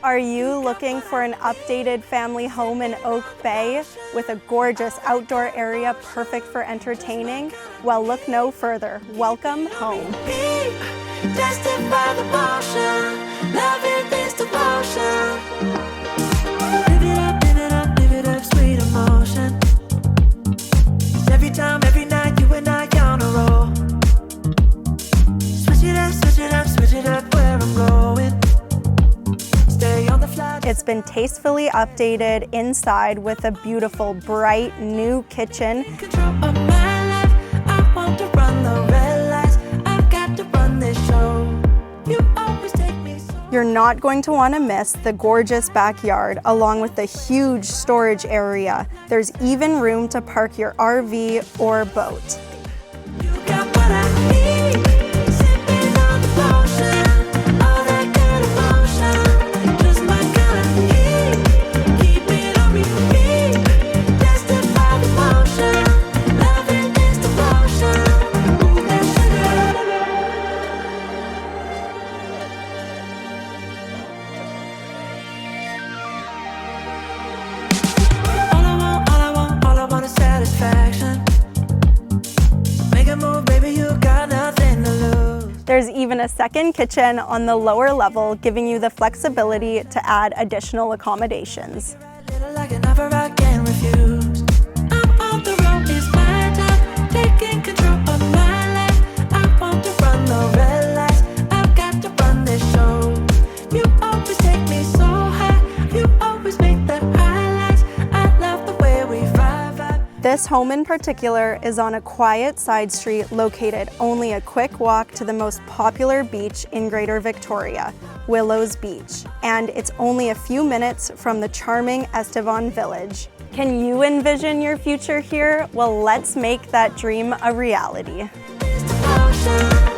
Are you looking for an updated family home in Oak Bay with a gorgeous outdoor area perfect for entertaining? Well, look no further. Welcome home. Sweet emotion. Every time, every night, you and I on a roll. Switch it up where I'm going. Stay on the fly. It's been tastefully updated inside with a beautiful, bright, new kitchen. Control of my life. I want to run the red lights. I've got to run this show. You always take me so. You're not going to want to miss the gorgeous backyard along with the huge storage area. There's even room to park your RV or boat. You got what I need. Sipping on the potion. All that good emotion. Just my kind of heat. Keep it on repeat. Tested by the motion. Loving is devotion. Move that sugar. All I want is satisfaction. Make a move, baby, you got nothing to lose. There's even a second kitchen on the lower level, giving you the flexibility to add additional accommodations. Little like an offer I can't refuse. I'm on the road, it's my time. Taking control of my life. I want to run the red lights. I've got to run this show. You always take me so high. You always make the highlights. I love the way we vibe. This home in particular is on a quiet side street located only a quick walk to the most popular beach in Greater Victoria, Willows Beach, and it's only a few minutes from the charming Estevan Village. Can you envision your future here? Well, let's make that dream a reality. It's devotion.